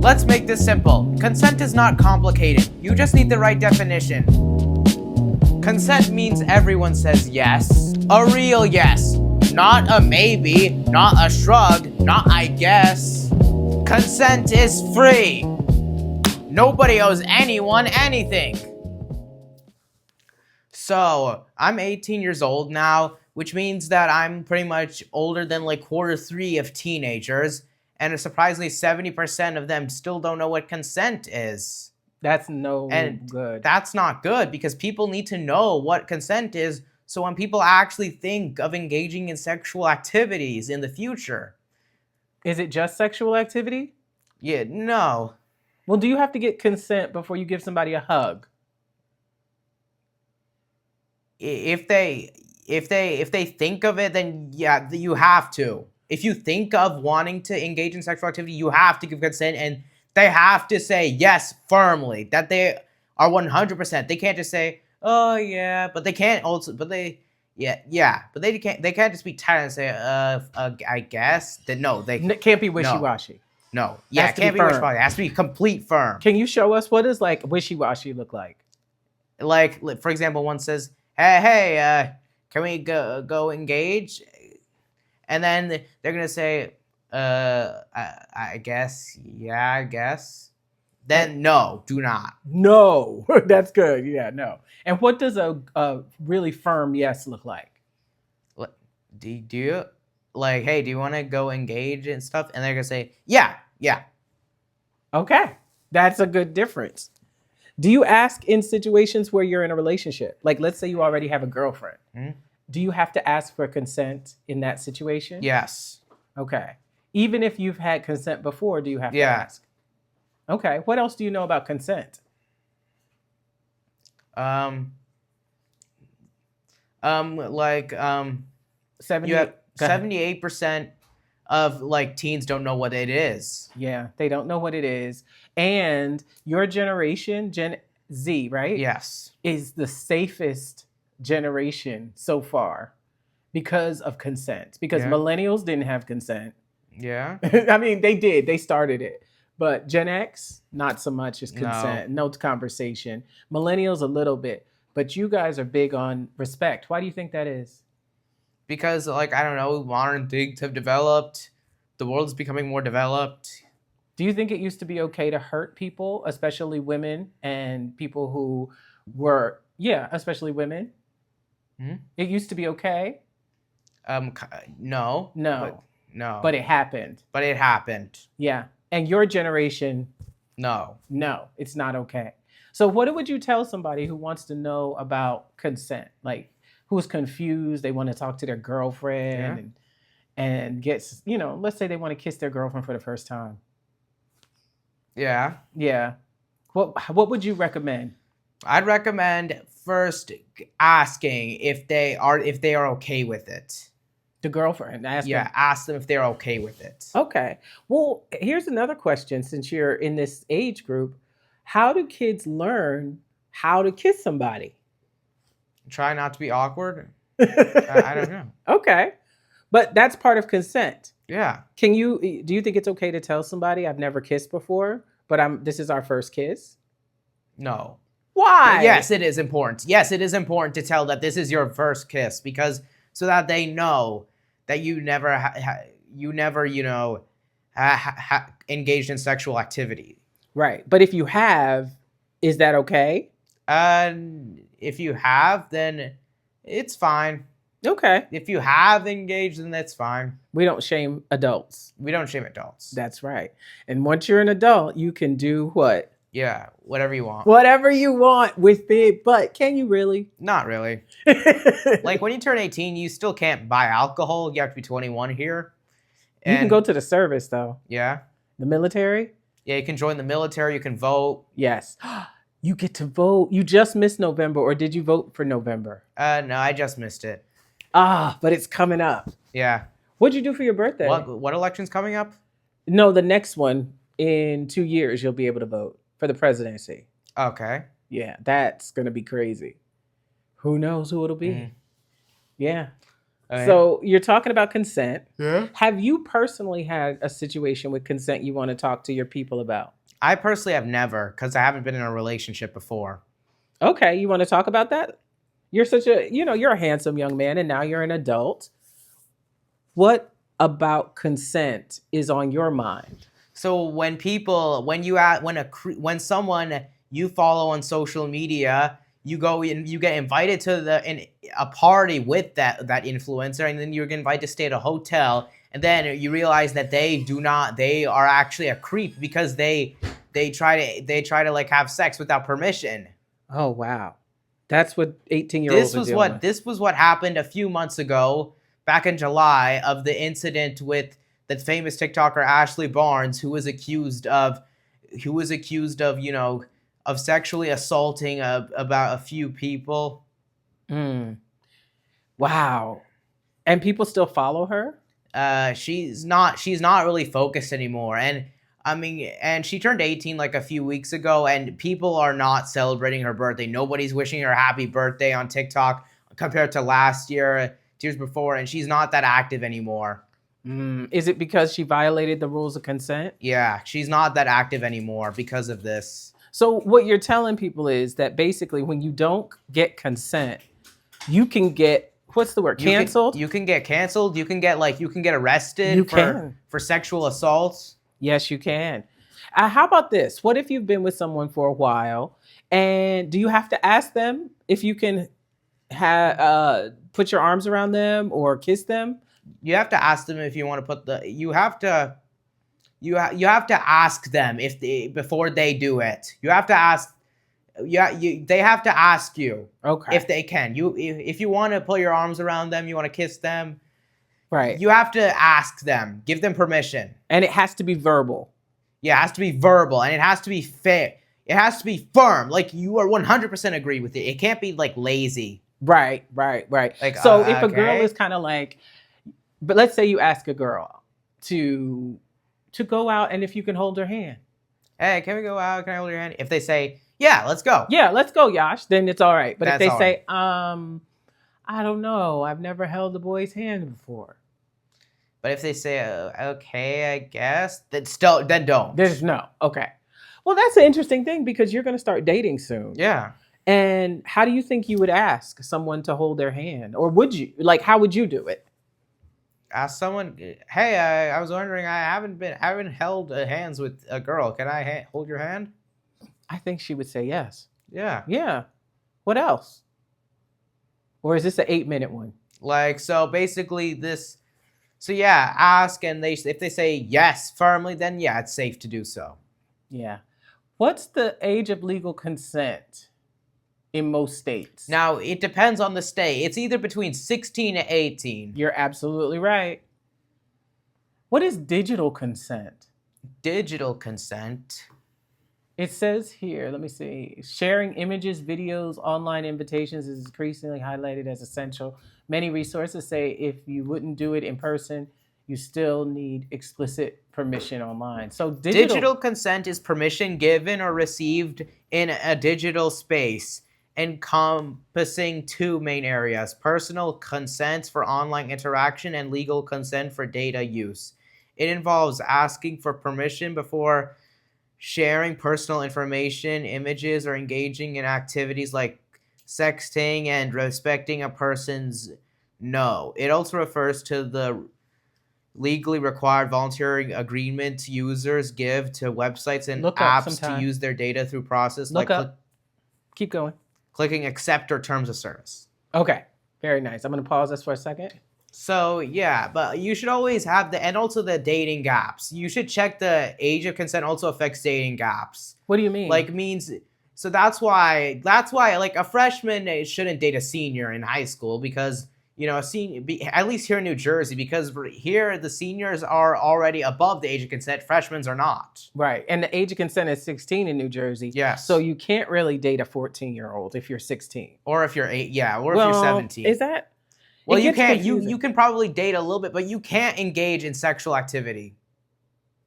Let's make this simple. Consent is not complicated. You just need the right definition. Consent means everyone says yes. A real yes. Not a maybe, not a shrug, not I guess. Consent is free. Nobody owes anyone anything. So, I'm 18 years old now, which means that I'm pretty much older than like quarter three of teenagers, and surprisingly 70% of them still don't know what consent is. That's good. That's not good because people need to know what consent is so when people actually think of engaging in sexual activities in the future. Is it just sexual activity? Yeah, no. Well, do you have to get consent before you give somebody a hug? If they think of it, then yeah, you have to. If you think of wanting to engage in sexual activity, you have to give consent, and they have to say yes firmly, that they are 100%. They can't just say, oh yeah, but they can't also, but they, yeah, but they can't just be tired and say, I guess. That no, they can't be wishy-washy. No, yeah, it can't be wishy-washy. It has to be complete firm. Can you show us what does like wishy-washy look like? Like, for example, one says, hey, can we go engage? And then they're gonna say, I guess, yeah, I guess. Then no, do not. No, that's good. Yeah, no. And what does a really firm yes look like? Do you like, hey, do you want to go engage and stuff? And they're gonna say, yeah. Okay, that's a good difference. Do you ask in situations where you're in a relationship? Like, let's say you already have a girlfriend. Mm-hmm. Do you have to ask for consent in that situation? Yes. Okay. Even if you've had consent before, do you have to ask? Okay. What else do you know about consent? 78% of like teens don't know what it is. Yeah, they don't know what it is. And your generation, Gen Z, right? Yes. Is the safest generation so far because of consent. Because millennials didn't have consent. Yeah. I mean, they did. They started it. But Gen X, not so much as consent. No conversation. Millennials, a little bit. But you guys are big on respect. Why do you think that is? Because, like, I don't know, modern things have developed. The world is becoming more developed. Do you think it used to be okay to hurt people, especially women and people who were, especially women? Mm-hmm. It used to be okay? No. No. No. But it happened. Yeah. And your generation? No. No, it's not okay. So what would you tell somebody who wants to know about consent? Like, who's confused, they want to talk to their girlfriend and gets, let's say they want to kiss their girlfriend for the first time. Yeah. Yeah. What would you recommend? I'd recommend first asking if they are okay with it. The girlfriend, ask them if they're okay with it. Okay. Well, here's another question since you're in this age group. How do kids learn how to kiss somebody? Try not to be awkward. I don't know. Okay. But that's part of consent. Yeah. Do you think it's okay to tell somebody I've never kissed before, but this is our first kiss? No. Why? But yes, it is important. Yes, it is important to tell that this is your first kiss because so that they know that you never engaged in sexual activity. Right. But if you have, is that okay? If you have, then it's fine. Okay. If you have engaged, then that's fine. We don't shame adults. That's right. And once you're an adult, you can do what? Yeah, whatever you want. Whatever you want with it, but can you really? Not really. Like when you turn 18, you still can't buy alcohol. You have to be 21 here. You can go to the service though. Yeah. The military? Yeah, you can join the military. You can vote. Yes. You get to vote. You just missed November, or did you vote for November? No, I just missed it. But it's coming up. Yeah. What'd you do for your birthday? What election's coming up? No, the next one in 2 years, you'll be able to vote for the presidency. Okay. Yeah, that's going to be crazy. Who knows who it'll be? Yeah. Okay. So you're talking about consent. Yeah. Have you personally had a situation with consent you want to talk to your people about? I personally have never, because I haven't been in a relationship before. Okay, you want to talk about that? You're such a, you're a handsome young man and now you're an adult. What about consent is on your mind? So when people, when someone you follow on social media, you go and you get invited to a party with that influencer, and then you're invited to stay at a hotel, and then you realize that they are actually a creep because they try to like have sex without permission. Oh wow. That's what 18-year-olds are dealing with. This was what happened a few months ago, back in July, of the incident with the famous TikToker Ashley Barnes, who was accused of of sexually assaulting about a few people. Mm. Wow. And people still follow her? She's not really focused anymore, and I mean, and she turned 18 like a few weeks ago, and people are not celebrating her birthday. Nobody's wishing her happy birthday on TikTok compared to last year, years before, and she's not that active anymore. Is it because she violated the rules of consent? Yeah, she's not that active anymore because of this. So what you're telling people is that basically when you don't get consent, you can get, what's the word, canceled? You can get canceled. You can get arrested for sexual assaults. Yes, you can. How about this? What if you've been with someone for a while, and do you have to ask them if you can put your arms around them or kiss them? You have to ask them if you want to put the. You have to ask them before they do it. You have to ask. They have to ask you. Okay. If they can. If you want to put your arms around them, you want to kiss them. Right. You have to ask them. Give them permission. And it has to be verbal. Yeah, it has to be verbal, and it has to be fair. It has to be firm. Like, you are 100% agree with it. It can't be like lazy. Right. Like, so if a girl is kind of like, but let's say you ask a girl to go out, and if you can hold her hand. Hey, can we go out? Can I hold your hand? If they say, yeah, let's go. Yeah, let's go, Yash. Then it's all right. But That's if they say, I don't know, I've never held a boy's hand before. But if they say, okay, I guess, then don't. There's no. Okay. Well, that's an interesting thing because you're going to start dating soon. Yeah. And how do you think you would ask someone to hold their hand? Or would you? Like, how would you do it? Ask someone, hey, I was wondering, I haven't held hands with a girl. Can I hold your hand? I think she would say yes. Yeah. Yeah. What else? Or is this an 8-minute one? Like, so basically this, so yeah, ask, and if they say yes firmly, then yeah, it's safe to do so. Yeah. What's the age of legal consent in most states? Now, it depends on the state. It's either between 16 and 18. You're absolutely right. What is digital consent? Digital consent. It says here, let me see, sharing images, videos, online invitations is increasingly highlighted as essential. Many resources say if you wouldn't do it in person, you still need explicit permission online. So digital consent is permission given or received in a digital space, encompassing two main areas: personal consent for online interaction and legal consent for data use. It involves asking for permission before sharing personal information, images, or engaging in activities like sexting, and respecting a person's no. It also refers to the legally required voluntary agreement users give to websites and apps to use their data through process Keep going. Clicking accept or terms of service. Okay, very nice. I'm going to pause this for a second. So yeah, but you should always have and also the dating gaps. You should check the age of consent also affects dating gaps. What do you mean? So that's why like a freshman shouldn't date a senior in high school, because a senior, at least here in New Jersey, because here the seniors are already above the age of consent, freshmen are not. Right, and the age of consent is 16 in New Jersey. Yes. So you can't really date a 14-year-old if you're 16. Or if you're 8, yeah, or if you're 17. Is that? Well, you can't. You can probably date a little bit, but you can't engage in sexual activity.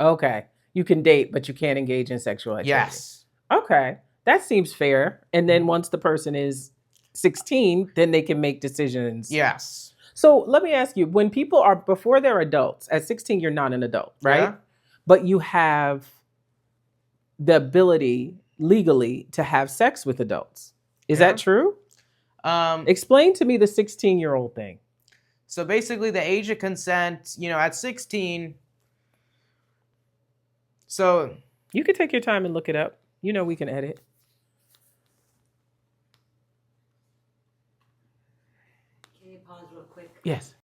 Okay, you can date, but you can't engage in sexual activity. Yes. Okay, that seems fair. And then once the person is 16, then they can make decisions. Yes. So let me ask you: when people are before they're adults, at 16, you're not an adult, right? Yeah. But you have the ability legally to have sex with adults. Is Yeah. that true? Explain to me the 16-year-old thing. So basically, the age of consent, at 16. So You can take your time and look it up. We can edit. Can you pause real quick? Yes.